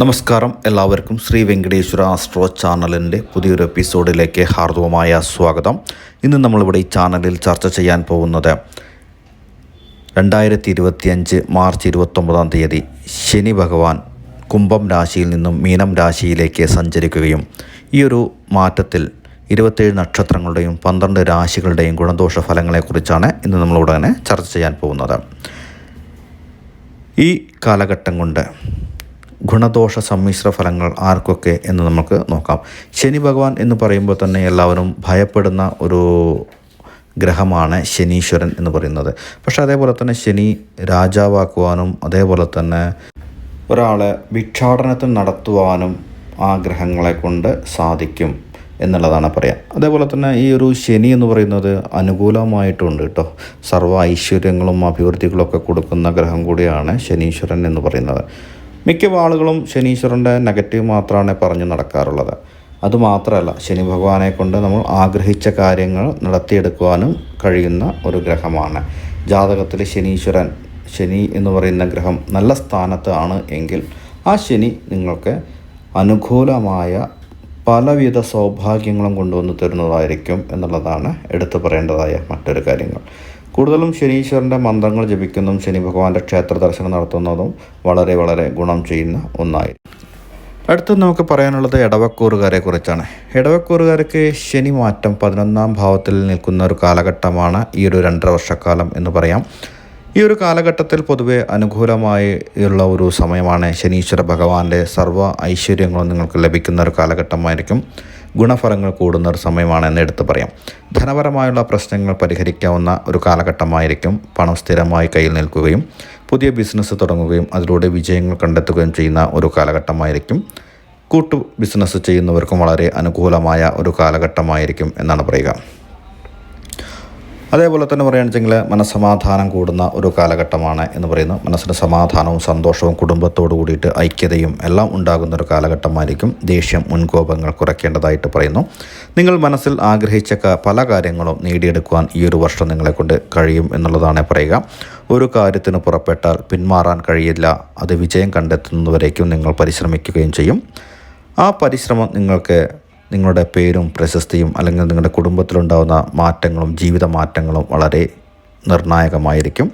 നമസ്കാരം, എല്ലാവർക്കും ശ്രീ വെങ്കടേശ്വര ആസ്ട്രോ ചാനലിൻ്റെ പുതിയൊരു എപ്പിസോഡിലേക്ക് ഹാർദവമായ സ്വാഗതം. ഇന്ന് നമ്മളിവിടെ ഈ ചാനലിൽ ചർച്ച ചെയ്യാൻ പോകുന്നത് 2025 മാർച്ച് 29 ശനി ഭഗവാൻ കുംഭം രാശിയിൽ നിന്നും മീനം രാശിയിലേക്ക് സഞ്ചരിക്കുകയും ഈ ഒരു മാറ്റത്തിൽ 27 നക്ഷത്രങ്ങളുടെയും 12 രാശികളുടെയും ഗുണദോഷ ഫലങ്ങളെക്കുറിച്ചാണ് ഇന്ന് നമ്മളിവിടെ തന്നെ ചർച്ച ചെയ്യാൻ പോകുന്നത്. ഈ കാലഘട്ടം കൊണ്ട് ഗുണദോഷ സമ്മിശ്ര ഫലങ്ങൾ ആർക്കൊക്കെ എന്ന് നമുക്ക് നോക്കാം. ശനി ഭഗവാൻ എന്ന് പറയുമ്പോൾ തന്നെ എല്ലാവരും ഭയപ്പെടുന്ന ഒരു ഗ്രഹമാണ് ശനീശ്വരൻ എന്ന് പറയുന്നത്. പക്ഷേ അതേപോലെ തന്നെ ശനി രാജാവാക്കുവാനും അതേപോലെ തന്നെ ഒരാളെ ഭിക്ഷാടനത്തിൽ നടത്തുവാനും ആ ഗ്രഹങ്ങളെ കൊണ്ട് സാധിക്കും എന്നുള്ളതാണ് പറയാം. അതേപോലെ തന്നെ ഈ ഒരു ശനി എന്ന് പറയുന്നത് അനുകൂലമായിട്ടുണ്ട് കേട്ടോ. സർവ്വ ഐശ്വര്യങ്ങളും അഭിവൃദ്ധികളൊക്കെ കൊടുക്കുന്ന ഗ്രഹം കൂടിയാണ് ശനീശ്വരൻ എന്ന് പറയുന്നത്. മിക്ക ആളുകളും ശനീശ്വരൻ്റെ നെഗറ്റീവ് മാത്രമാണ് പറഞ്ഞു നടക്കാറുള്ളത്. അതുമാത്രമല്ല, ശനി ഭഗവാനെ കൊണ്ട് നമ്മൾ ആഗ്രഹിച്ച കാര്യങ്ങൾ നടത്തിയെടുക്കുവാനും കഴിയുന്ന ഒരു ഗ്രഹമാണ്. ജാതകത്തിൽ ശനി എന്ന് പറയുന്ന ഗ്രഹം നല്ല സ്ഥാനത്താണ് എങ്കിൽ ആ ശനി നിങ്ങൾക്ക് അനുകൂലമായ പലവിധ സൗഭാഗ്യങ്ങളും കൊണ്ടുവന്ന് തരുന്നതായിരിക്കും എന്നുള്ളതാണ് എടുത്തു പറയേണ്ടതായ മറ്റൊരു കാര്യങ്ങൾ. കൂടുതലും ശനീശ്വരൻ്റെ മന്ത്രങ്ങൾ ജപിക്കുന്നതും ശനി ഭഗവാന്റെ ക്ഷേത്ര ദർശനം നടത്തുന്നതും വളരെ വളരെ ഗുണം ചെയ്യുന്ന ഒന്നായിരിക്കും. അടുത്ത് നമുക്ക് പറയാനുള്ളത് ഇടവക്കൂറുകാരെ കുറിച്ചാണ്. ഇടവക്കൂറുകാർക്ക് ശനി മാറ്റം 11ാം ഭാവത്തിൽ നിൽക്കുന്ന ഒരു കാലഘട്ടമാണ് ഈ ഒരു 2.5 വർഷക്കാലം എന്ന് പറയാം. ഈ ഒരു കാലഘട്ടത്തിൽ പൊതുവെ അനുകൂലമായുള്ള ഒരു സമയമാണ്. ശനീശ്വര ഭഗവാന്റെ സർവ്വ ഐശ്വര്യങ്ങളും നിങ്ങൾക്ക് ലഭിക്കുന്ന ഒരു കാലഘട്ടമായിരിക്കും. ഗുണഫലങ്ങൾ കൂടുന്ന ഒരു സമയമാണെന്ന് എടുത്തു പറയാം. ധനപരമായുള്ള പ്രശ്നങ്ങൾ പരിഹരിക്കാവുന്ന ഒരു കാലഘട്ടമായിരിക്കും. പണം സ്ഥിരമായി കയ്യിൽ നിൽക്കുകയും പുതിയ ബിസിനസ് തുടങ്ങുകയും അതിലൂടെ വിജയങ്ങൾ കണ്ടെത്തുകയും ചെയ്യുന്ന ഒരു കാലഘട്ടമായിരിക്കും. കൂട്ടു ബിസിനസ് ചെയ്യുന്നവർക്കും വളരെ അനുകൂലമായ ഒരു കാലഘട്ടമായിരിക്കും എന്നാണ് പറയുക. അതേപോലെ തന്നെ പറയുകയാണെന്നുവെച്ചെങ്കിൽ മനസ്സമാധാനം കൂടുന്ന ഒരു കാലഘട്ടമാണ് എന്ന് പറയുന്നു. മനസ്സിന് സമാധാനവും സന്തോഷവും കുടുംബത്തോടു കൂടിയിട്ട് ഐക്യതയും എല്ലാം ഉണ്ടാകുന്ന ഒരു കാലഘട്ടമായിരിക്കും. ദേഷ്യം മുൻകോപങ്ങൾ കുറയ്ക്കേണ്ടതായിട്ട് പറയുന്നു. നിങ്ങൾ മനസ്സിൽ ആഗ്രഹിച്ച പല കാര്യങ്ങളും നേടിയെടുക്കുവാൻ ഈ ഒരു വർഷം നിങ്ങളെക്കൊണ്ട് കഴിയും എന്നുള്ളതാണ് പറയുക. ഒരു കാര്യത്തിന് പുറപ്പെട്ടാൽ പിന്മാറാൻ കഴിയില്ല. അത് വിജയം കണ്ടെത്തുന്നതുവരേക്കും നിങ്ങൾ പരിശ്രമിക്കുകയും ചെയ്യും. ആ പരിശ്രമം നിങ്ങൾക്ക് നിങ്ങളുടെ പേരും പ്രശസ്തിയും അല്ലെങ്കിൽ നിങ്ങളുടെ കുടുംബത്തിലുണ്ടാകുന്ന മാറ്റങ്ങളും ജീവിത മാറ്റങ്ങളും വളരെ നിർണായകമായിരിക്കും.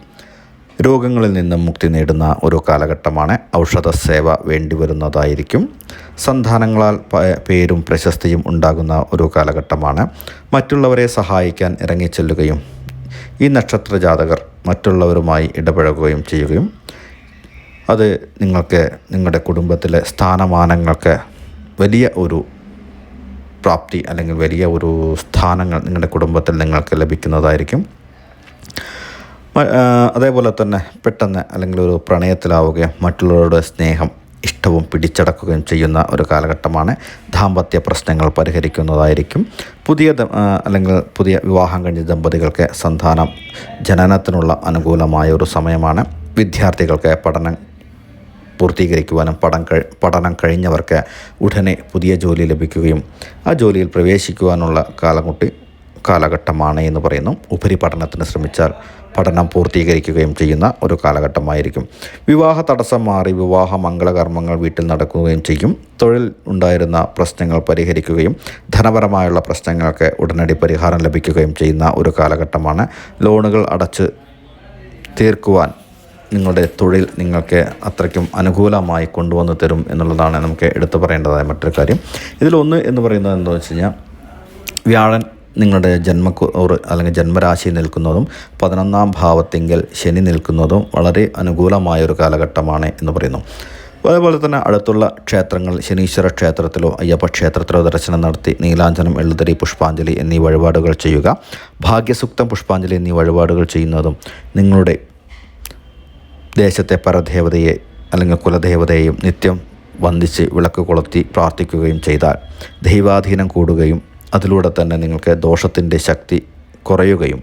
രോഗങ്ങളിൽ നിന്നും മുക്തി നേടുന്ന ഒരു കാലഘട്ടമാണ്. ഔഷധ സേവ വേണ്ടി വരുന്നതായിരിക്കും. സന്താനങ്ങളാൽ പേരും പ്രശസ്തിയും ഉണ്ടാകുന്ന ഒരു കാലഘട്ടമാണ്. മറ്റുള്ളവരെ സഹായിക്കാൻ ഇറങ്ങിച്ചെല്ലുകയും ഈ നക്ഷത്ര ജാതകർ മറ്റുള്ളവരുമായി ഇടപഴകുകയും ചെയ്യുകയും അത് നിങ്ങൾക്ക് നിങ്ങളുടെ കുടുംബത്തിലെ സ്ഥാനമാനങ്ങൾക്ക് വലിയ ഒരു പ്രാപ്തി അല്ലെങ്കിൽ വലിയ ഒരു സ്ഥാനങ്ങൾ നിങ്ങളുടെ കുടുംബത്തിൽ നിങ്ങൾക്ക് ലഭിക്കുന്നതായിരിക്കും. അതേപോലെ തന്നെ പെട്ടെന്ന് അല്ലെങ്കിൽ ഒരു പ്രണയത്തിലാവുകയും മറ്റുള്ളവരുടെ സ്നേഹം ഇഷ്ടവും പിടിച്ചടക്കുകയും ചെയ്യുന്ന ഒരു കാലഘട്ടമാണ്. ദാമ്പത്യ പ്രശ്നങ്ങൾ പരിഹരിക്കുന്നതായിരിക്കും. പുതിയ വിവാഹം കഴിഞ്ഞ ദമ്പതികൾക്ക് സന്താനം ജനനത്തിനുള്ള അനുകൂലമായ ഒരു സമയമാണ്. വിദ്യാർത്ഥികൾക്ക് പഠനം പൂർത്തീകരിക്കുവാനും പഠനം കഴിഞ്ഞവർക്ക് ഉടനെ പുതിയ ജോലി ലഭിക്കുകയും ആ ജോലിയിൽ പ്രവേശിക്കുവാനുള്ള കാലഘട്ടമാണ് എന്ന് പറയുന്നു. ഉപരിപഠനത്തിന് ശ്രമിച്ചാൽ പഠനം പൂർത്തീകരിക്കുകയും ചെയ്യുന്ന ഒരു കാലഘട്ടമായിരിക്കും. വിവാഹ തടസ്സം മാറി വിവാഹ മംഗളകർമ്മങ്ങൾ വീട്ടിൽ നടക്കുകയും ചെയ്യും. തൊഴിൽ ഉണ്ടായിരുന്ന പ്രശ്നങ്ങൾ പരിഹരിക്കുകയും ധനപരമായുള്ള പ്രശ്നങ്ങൾക്ക് ഉടനടി പരിഹാരം ലഭിക്കുകയും ചെയ്യുന്ന ഒരു കാലഘട്ടമാണ്. ലോണുകൾ അടച്ച് തീർക്കുവാൻ നിങ്ങളുടെ തൊഴിൽ നിങ്ങൾക്ക് അത്രയ്ക്കും അനുകൂലമായി കൊണ്ടുവന്ന് തരും എന്നുള്ളതാണ് നമുക്ക് എടുത്തു പറയേണ്ടതായ മറ്റൊരു കാര്യം. ഇതിലൊന്ന് എന്ന് പറയുന്നത് എന്താണെന്ന് വെച്ച് കഴിഞ്ഞാൽ, വ്യാഴൻ നിങ്ങളുടെ ജന്മക്കൂറ് അല്ലെങ്കിൽ ജന്മരാശിയിൽ നിൽക്കുന്നതും 11ാം ഭാവത്തെങ്കിൽ ശനി നിൽക്കുന്നതും വളരെ അനുകൂലമായൊരു കാലഘട്ടമാണ് എന്ന് പറയുന്നു. അതേപോലെ തന്നെ അടുത്തുള്ള ക്ഷേത്രങ്ങൾ ശനീശ്വര ക്ഷേത്രത്തിലോ അയ്യപ്പ ക്ഷേത്രത്തിലോ ദർശനം നടത്തി നീലാഞ്ജനം, എള്ളുതിരി, പുഷ്പാഞ്ജലി എന്നീ വഴിപാടുകൾ ചെയ്യുക. ഭാഗ്യസുക്തം, പുഷ്പാഞ്ജലി എന്നീ വഴിപാടുകൾ ചെയ്യുന്നതും നിങ്ങളുടെ ദേശത്തെ പരദേവതയെ അല്ലെങ്കിൽ കുലദേവതയെയും നിത്യം വന്ദിച്ച് വിളക്ക് കൊളുത്തി പ്രാർത്ഥിക്കുകയും ചെയ്താൽ ദൈവാധീനം കൂടുകയും അതിലൂടെ തന്നെ നിങ്ങൾക്ക് ദോഷത്തിൻ്റെ ശക്തി കുറയുകയും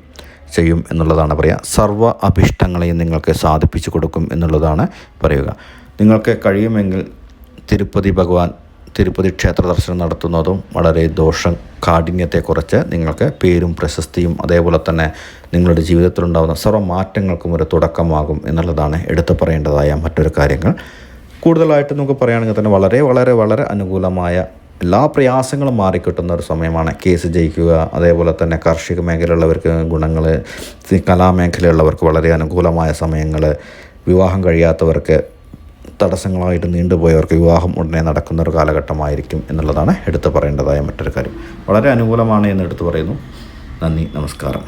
ചെയ്യും എന്നുള്ളതാണ് പറയുക. സർവ്വ അഭിഷ്ടങ്ങളെയും നിങ്ങൾക്ക് സാധിപ്പിച്ചു കൊടുക്കും എന്നുള്ളതാണ് പറയുക. നിങ്ങൾക്ക് കഴിയുമെങ്കിൽ തിരുപ്പതി ക്ഷേത്ര ദർശനം നടത്തുന്നതും വളരെ കാഠിന്യത്തെ കുറച്ച് നിങ്ങൾക്ക് പേരും പ്രശസ്തിയും അതേപോലെ തന്നെ നിങ്ങളുടെ ജീവിതത്തിലുണ്ടാകുന്ന സർവ്വ മാറ്റങ്ങൾക്കും ഒരു തുടക്കമാകും എന്നുള്ളതാണ് എടുത്തു പറയേണ്ടതായ മറ്റൊരു കാര്യങ്ങൾ. കൂടുതലായിട്ട് നമുക്ക് പറയുകയാണെങ്കിൽ തന്നെ വളരെ വളരെ വളരെ അനുകൂലമായ എല്ലാ പ്രയാസങ്ങളും മാറിക്കിട്ടുന്ന ഒരു സമയമാണ്. കേസ് ജയിക്കുക, അതേപോലെ തന്നെ കാർഷിക മേഖലയുള്ളവർക്ക് ഗുണങ്ങൾ, കലാമേഖലയുള്ളവർക്ക് വളരെ അനുകൂലമായ സമയങ്ങൾ, വിവാഹം കഴിയാത്തവർക്ക്, തടസ്സങ്ങളായിട്ട് നീണ്ടുപോയവർക്ക് വിവാഹം ഉടനെ നടക്കുന്ന ഒരു കാലഘട്ടമായിരിക്കും എന്നുള്ളതാണ് എടുത്തു പറയേണ്ടതായ മറ്റൊരു കാര്യം. വളരെ അനുകൂലമാണ് എന്ന് എടുത്തു പറയുന്നു. നന്ദി, നമസ്കാരം.